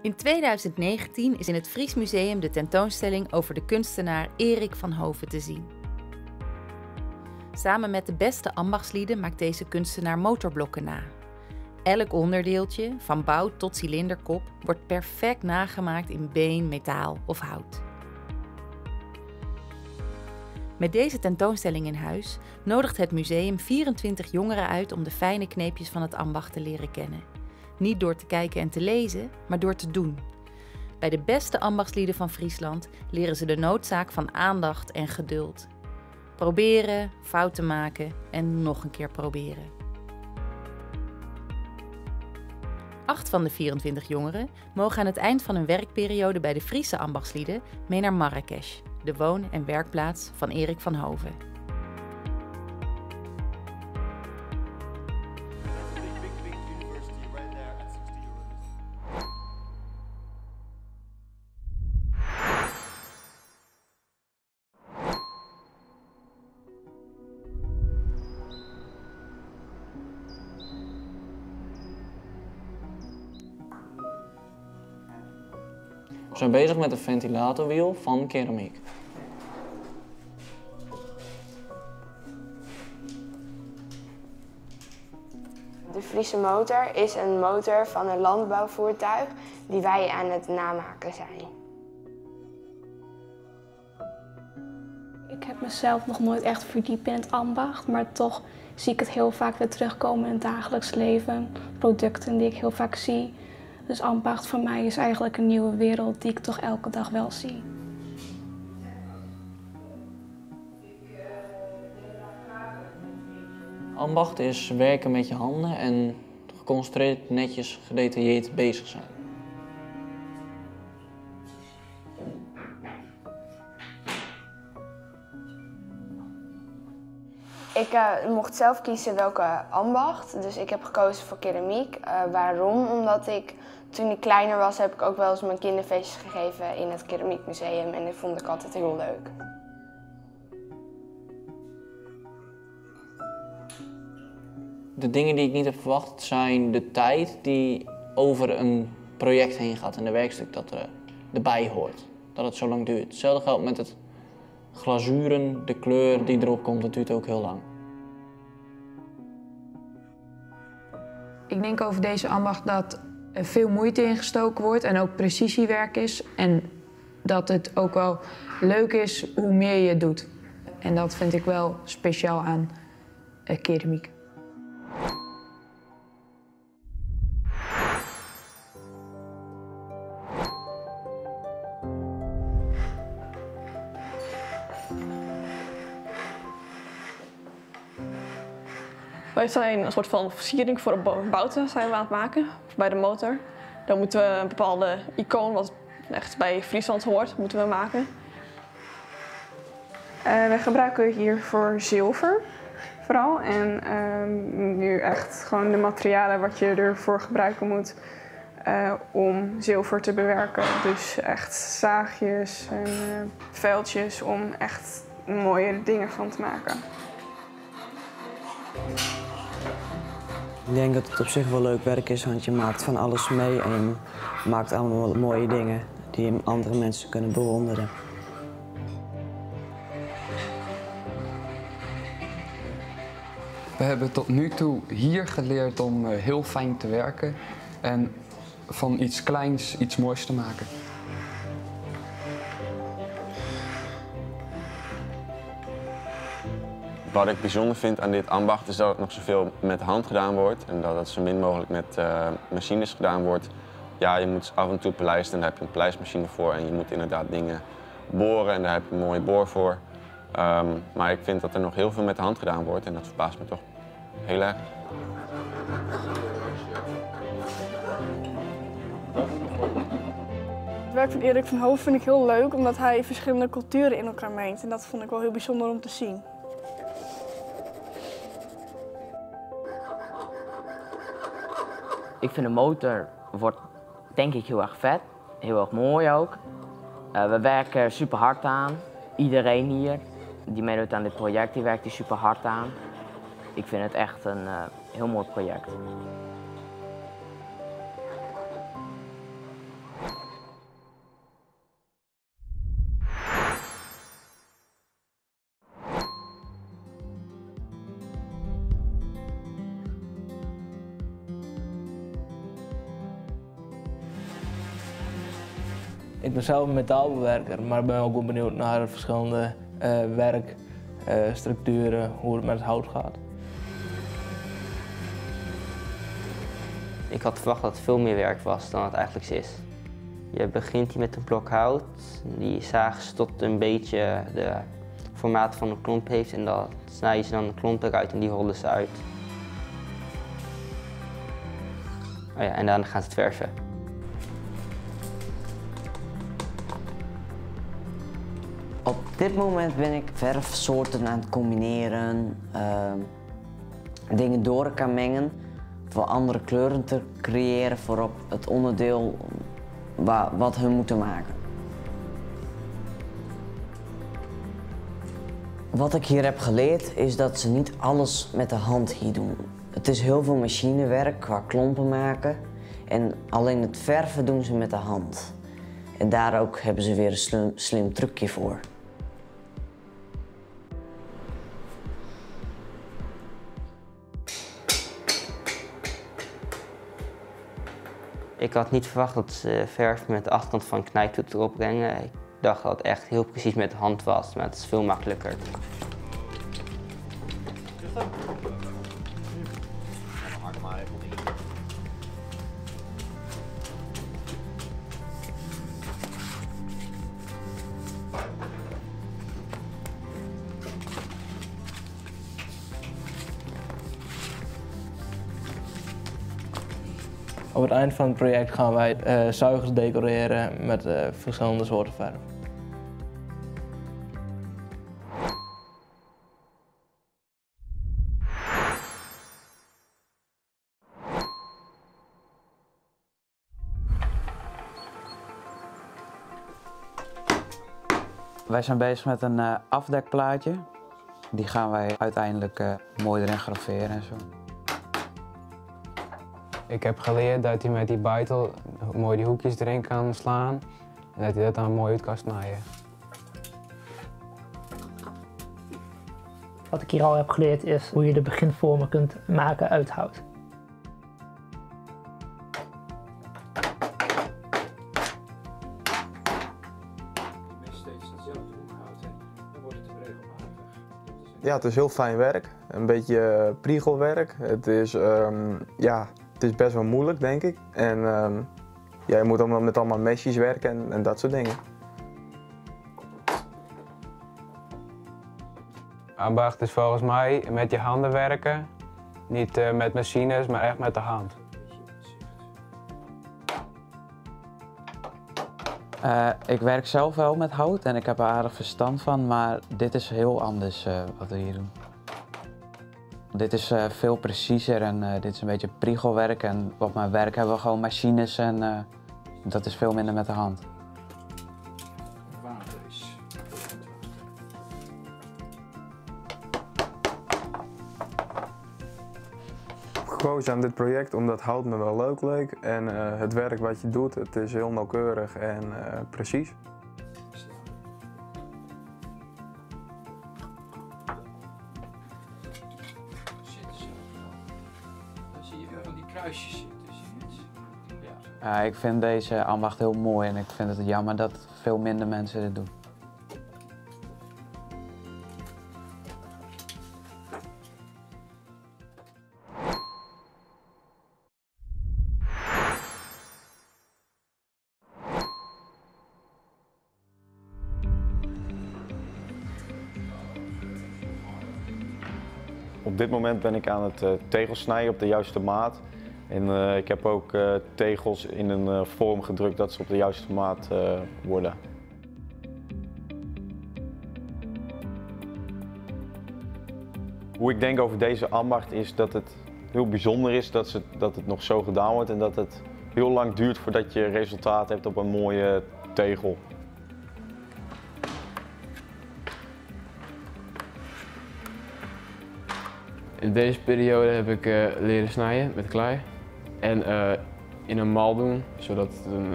In 2019 is in het Fries Museum de tentoonstelling over de kunstenaar Erik van Hove te zien. Samen met de beste ambachtslieden maakt deze kunstenaar motorblokken na. Elk onderdeeltje, van bout tot cilinderkop, wordt perfect nagemaakt in been, metaal of hout. Met deze tentoonstelling in huis nodigt het museum 24 jongeren uit om de fijne kneepjes van het ambacht te leren kennen. Niet door te kijken en te lezen, maar door te doen. Bij de beste ambachtslieden van Friesland leren ze de noodzaak van aandacht en geduld. Proberen, fouten maken en nog een keer proberen. 8 van de 24 jongeren mogen aan het eind van hun werkperiode bij de Friese ambachtslieden mee naar Marrakesh, de woon- en werkplaats van Erik van Hove. We zijn bezig met een ventilatorwiel van keramiek. De Friese motor is een motor van een landbouwvoertuig die wij aan het namaken zijn. Ik heb mezelf nog nooit echt verdiept in het ambacht, maar toch zie ik het heel vaak weer terugkomen in het dagelijks leven. Producten die ik heel vaak zie. Dus ambacht voor mij is eigenlijk een nieuwe wereld die ik toch elke dag wel zie. Ambacht is werken met je handen en geconcentreerd, netjes, gedetailleerd bezig zijn. Ik mocht zelf kiezen welke ambacht, dus ik heb gekozen voor keramiek. Waarom? Omdat toen ik kleiner was, heb ik ook wel eens mijn kinderfeestjes gegeven in het keramiekmuseum en dat vond ik altijd heel leuk. De dingen die ik niet heb verwacht zijn de tijd die over een project heen gaat en de werkstuk dat erbij hoort. Dat het zo lang duurt. Hetzelfde geldt met het glazuren, de kleur die erop komt, dat duurt ook heel lang. Ik denk over deze ambacht dat er veel moeite in gestoken wordt en ook precisiewerk is. En dat het ook wel leuk is hoe meer je het doet. En dat vind ik wel speciaal aan keramiek. Wij zijn een soort van versiering voor een bouten zijn we aan het maken, bij de motor. Dan moeten we een bepaalde icoon, wat echt bij Friesland hoort, moeten we maken. We gebruiken hiervoor zilver, vooral. En nu echt gewoon de materialen wat je ervoor gebruiken moet om zilver te bewerken. Dus echt zaagjes en veldjes om echt mooie dingen van te maken. Ik denk dat het op zich wel leuk werk is, want je maakt van alles mee en je maakt allemaal mooie dingen die andere mensen kunnen bewonderen. We hebben tot nu toe hier geleerd om heel fijn te werken en van iets kleins iets moois te maken. Wat ik bijzonder vind aan dit ambacht is dat het nog zoveel met hand gedaan wordt en dat het zo min mogelijk met machines gedaan wordt. Ja, je moet af en toe polijsten en daar heb je een polijstmachine voor en je moet inderdaad dingen boren en daar heb je een mooie boor voor. Maar ik vind dat er nog heel veel met de hand gedaan wordt en dat verbaast me toch heel erg. Het werk van Erik van Hove vind ik heel leuk omdat hij verschillende culturen in elkaar mengt en dat vond ik wel heel bijzonder om te zien. Ik vind de motor wordt denk ik heel erg vet, heel erg mooi ook. We werken super hard aan. Iedereen hier die meedoet aan dit project, die werkt hier super hard aan. Ik vind het echt een heel mooi project. Ik ben zelf een metaalbewerker, maar ben ook wel benieuwd naar verschillende werkstructuren, hoe het met het hout gaat. Ik had verwacht dat het veel meer werk was dan het eigenlijk is. Je begint hier met een blok hout, die zagen ze tot een beetje de formaat van een klomp heeft en dan snijden ze dan de klomp eruit en die rollen ze uit. Oh ja, en dan gaan ze het verven. Op dit moment ben ik verfsoorten aan het combineren, dingen door elkaar mengen, voor andere kleuren te creëren voor op het onderdeel wat hun moeten maken. Wat ik hier heb geleerd is dat ze niet alles met de hand hier doen. Het is heel veel machinewerk qua klompen maken en alleen het verven doen ze met de hand. En daar ook hebben ze weer een slim trucje voor. Ik had niet verwacht dat ze verf met de achterkant van een knijptoets erop brengen. Ik dacht dat het echt heel precies met de hand was, maar het is veel makkelijker. Op het eind van het project gaan wij zuigers decoreren met verschillende soorten verf. Wij zijn bezig met een afdekplaatje. Die gaan wij uiteindelijk mooi erin graveren en zo. Ik heb geleerd dat hij met die beitel mooi die hoekjes erin kan slaan en dat hij dat dan mooi uit kan snijden. Wat ik hier al heb geleerd is hoe je de beginvormen kunt maken uit hout. Ja, het is heel fijn werk. Een beetje priegelwerk. Het is, het is best wel moeilijk, denk ik. En ja, je moet allemaal met allemaal mesjes werken en dat soort dingen. Ambacht is volgens mij met je handen werken. Niet met machines, maar echt met de hand. Ik werk zelf wel met hout en ik heb er aardig verstand van, maar dit is heel anders wat we hier doen. Dit is veel preciezer en dit is een beetje priegelwerk en op mijn werk hebben we gewoon machines en dat is veel minder met de hand. Gekozen aan dit project omdat hout me wel leuk leek en het werk wat je doet, het is heel nauwkeurig en precies. Ik vind deze ambacht heel mooi en ik vind het jammer dat veel minder mensen dit doen. Op dit moment ben ik aan het tegels snijden op de juiste maat. En ik heb ook tegels in een vorm gedrukt dat ze op de juiste maat worden. Hoe ik denk over deze ambacht is dat het heel bijzonder is dat het nog zo gedaan wordt en dat het heel lang duurt voordat je resultaat hebt op een mooie tegel. In deze periode heb ik leren snijden met klei en in een mal doen, zodat het een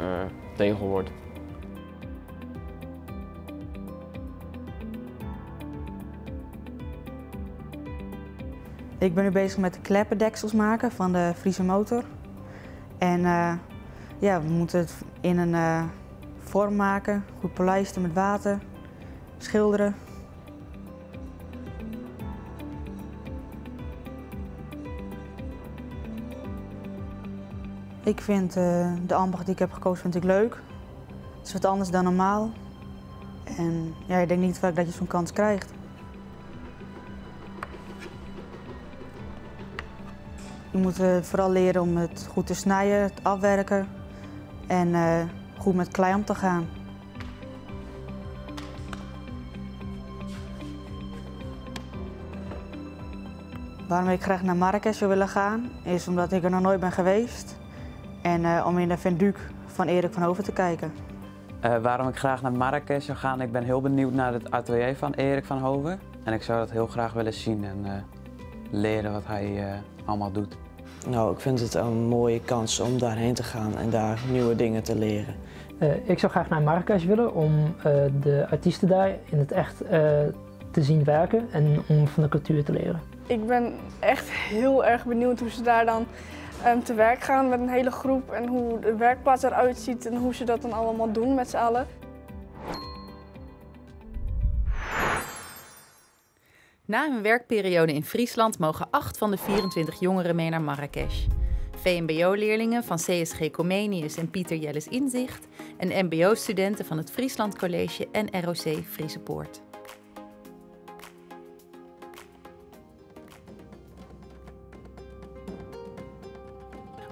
tegel wordt. Ik ben nu bezig met de kleppendeksels maken van de Friese motor. En ja, we moeten het in een vorm maken, goed polijsten met water, schilderen. Ik vind de ambacht die ik heb gekozen vind ik leuk. Het is wat anders dan normaal. En ja, ik denk niet vaak dat je zo'n kans krijgt. Je moet vooral leren om het goed te snijden, het afwerken en goed met klei om te gaan. Waarom ik graag naar Marrakesh zou willen gaan, is omdat ik er nog nooit ben geweest. En om in de Venduc van Erik van Hoven te kijken. Waarom ik graag naar Marrakesh zou gaan, ik ben heel benieuwd naar het atelier van Erik van Hoven. En ik zou dat heel graag willen zien en leren wat hij allemaal doet. Nou, ik vind het een mooie kans om daarheen te gaan en daar nieuwe dingen te leren. Ik zou graag naar Marrakesh willen om de artiesten daar in het echt te zien werken en om van de cultuur te leren. Ik ben echt heel erg benieuwd hoe ze daar dan te werk gaan met een hele groep en hoe de werkplaats eruit ziet en hoe ze dat dan allemaal doen met z'n allen. Na hun werkperiode in Friesland mogen 8 van de 24 jongeren mee naar Marrakesh. VMBO-leerlingen van CSG Comenius en Pieter Jelles Inzicht en MBO-studenten van het Friesland College en ROC Friese Poort.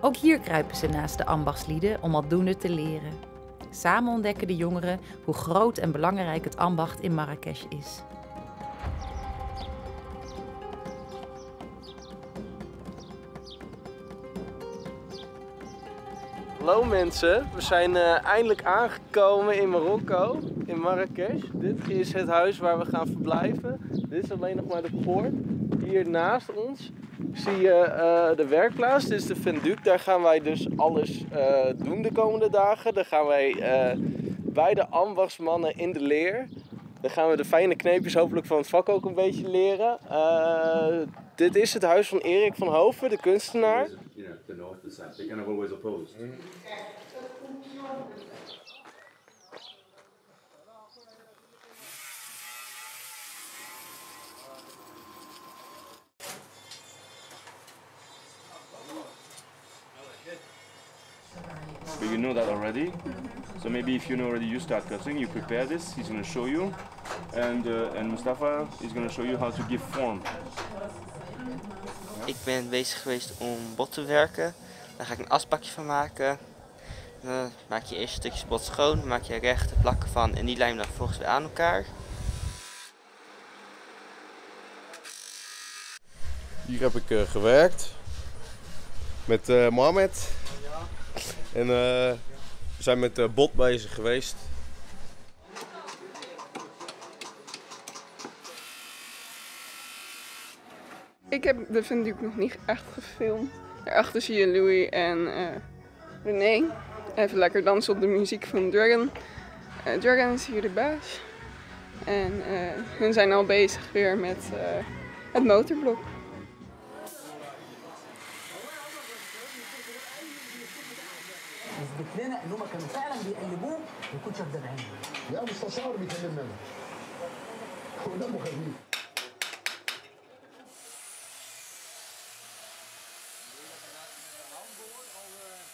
Ook hier kruipen ze naast de ambachtslieden om aldoende te leren. Samen ontdekken de jongeren hoe groot en belangrijk het ambacht in Marrakesh is. Hallo mensen, we zijn eindelijk aangekomen in Marokko, in Marrakesh. Dit is het huis waar we gaan verblijven. Dit is alleen nog maar de poort. Hier naast ons zie je de werkplaats, dit is de Venduc. Daar gaan wij dus alles doen de komende dagen. Daar gaan wij bij de ambachtsmannen in de leer. Dan gaan we de fijne kneepjes hopelijk van het vak ook een beetje leren. Dit is het huis van Erik van Hoven, de kunstenaar. The north, the south, they're kind of always opposed. But you know that already. So maybe if you know already, you start cutting, you prepare this, he's going to show you. And Mustafa is going to show you how to give form. Ik ben bezig geweest om bot te werken. Daar ga ik een asbakje van maken. Dan maak je eerst stukjes bot schoon, dan maak je rechte plakken van en die lijm dan vervolgens weer aan elkaar. Hier heb ik gewerkt met Mohamed. En we zijn met bot bezig geweest. Ik heb de Venduc nog niet echt gefilmd. Daarachter zie je Louis en René. Even lekker dansen op de muziek van Dragon. Dragon is hier de baas. En hun zijn al bezig weer met het motorblok.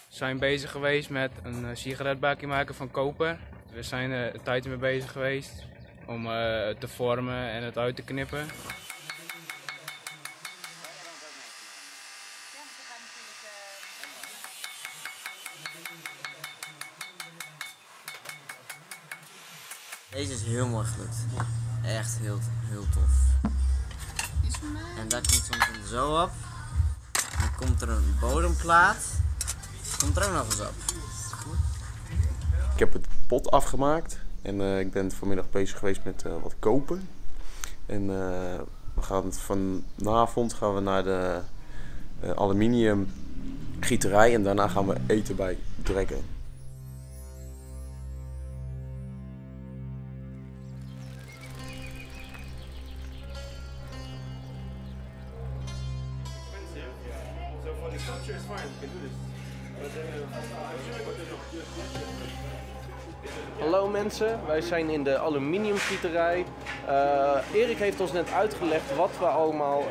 We zijn bezig geweest met een sigaretbakje maken van koper. We zijn er tijd mee bezig geweest om het te vormen en het uit te knippen. Deze is heel mooi gelukt. Echt heel tof. En daar komt soms zo op. Dan komt er een bodemplaat. Komt er ook nog eens op. Ik heb het pot afgemaakt en ik ben vanmiddag bezig geweest met wat kopen. En we gaan vanavond naar de aluminium gieterij en daarna gaan we eten bij Dragon. Hallo mensen, wij zijn in de aluminiumgieterij. Erik heeft ons net uitgelegd wat we allemaal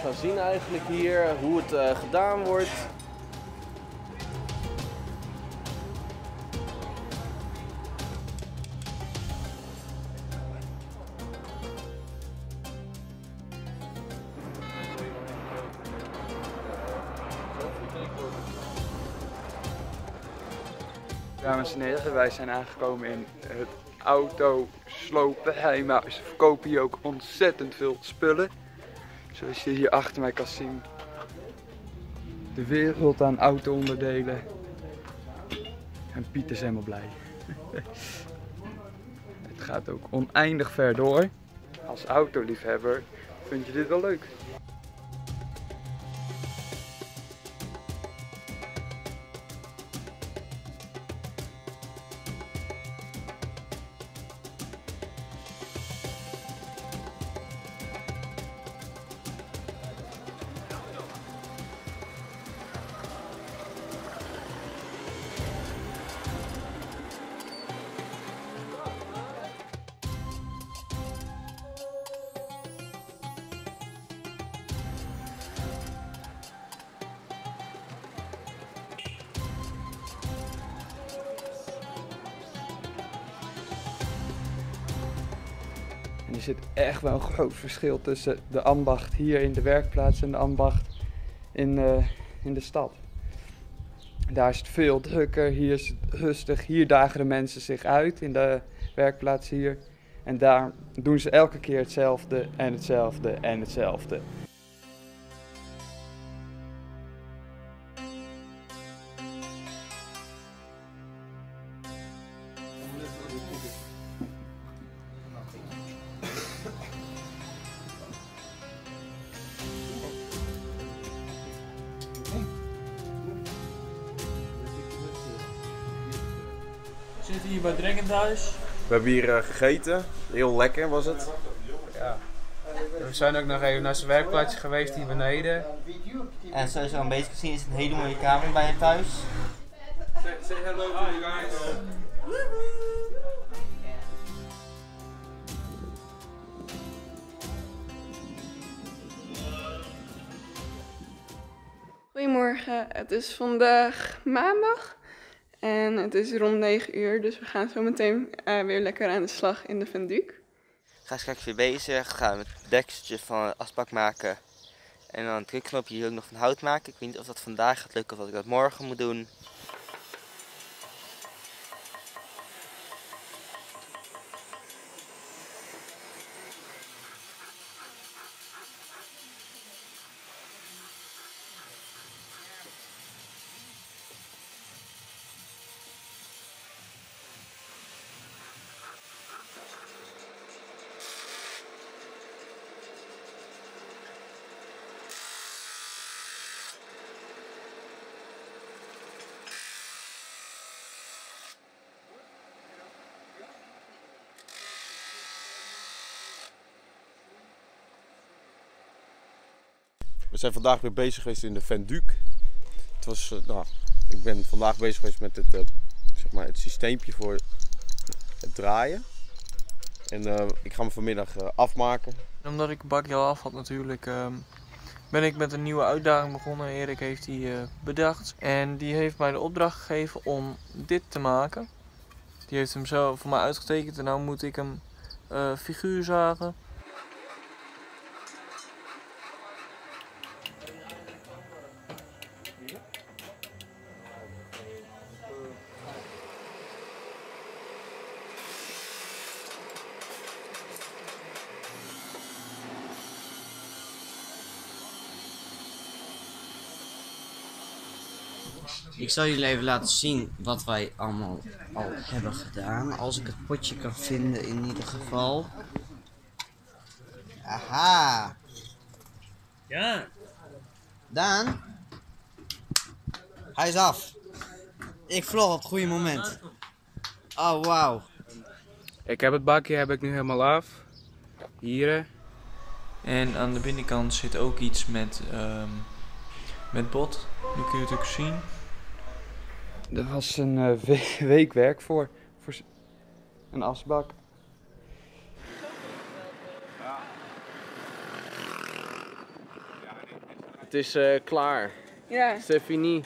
gaan zien eigenlijk hier, hoe het gedaan wordt. Dames en heren, wij zijn aangekomen in het autosloopgeheimhuis. Ze verkopen hier ook ontzettend veel spullen. Zoals je hier achter mij kan zien. De wereld aan auto-onderdelen. En Piet is helemaal blij. Het gaat ook oneindig ver door. Als autoliefhebber vind je dit wel leuk. En er zit echt wel een groot verschil tussen de ambacht hier in de werkplaats en de ambacht in de stad. Daar is het veel drukker, hier is het rustig, hier dagen de mensen zich uit in de werkplaats hier. En daar doen ze elke keer hetzelfde en hetzelfde en hetzelfde. We zitten hier bij Dragonhuis. We hebben hier gegeten, heel lekker was het. Ja. We zijn ook nog even naar zijn werkplaatsje geweest hier beneden. En zoals je al een beetje kan zien is het een hele mooie kamer bij hem thuis. Say hello to you guys. Goedemorgen, het is vandaag maandag en het is rond 9 uur, dus we gaan zo meteen weer lekker aan de slag in de Venduc. Ik ga straks weer bezig, gaan we het dekseltje van de asbak maken en dan het drukknopje hier ook nog van hout maken. Ik weet niet of dat vandaag gaat lukken of dat ik dat morgen moet doen. We zijn vandaag weer bezig geweest in de Venduc. Het was, ik ben vandaag bezig geweest met het, zeg maar het systeempje voor het draaien. En ik ga hem vanmiddag afmaken. Omdat ik een bakje al af had natuurlijk, ben ik met een nieuwe uitdaging begonnen. Erik heeft die bedacht en die heeft mij de opdracht gegeven om dit te maken. Die heeft hem zo voor mij uitgetekend en nu moet ik hem figuur zagen. Ik zal jullie even laten zien wat wij allemaal al hebben gedaan. Als ik het potje kan vinden in ieder geval. Aha! Ja! Daan? Hij is af. Ik vlog op het goede moment. Oh, wauw. Ik heb het bakje nu helemaal af. Hier. En aan de binnenkant zit ook iets met bot. Nu kun je het ook zien. Er was een week werk voor een asbak. Het is klaar. Ja. C'est fini.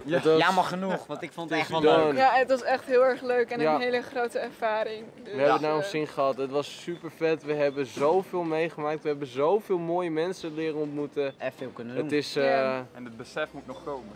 Ja, jammer genoeg, want ik vond het echt wel done. leuk. Ja, het was echt heel erg leuk en Ja. een hele grote ervaring. Dus, We hebben het naar ons zin gehad. Het was super vet. We hebben zoveel meegemaakt. We hebben zoveel mooie mensen leren ontmoeten. En veel kunnen Het doen. is, Ja. En het besef moet nog komen.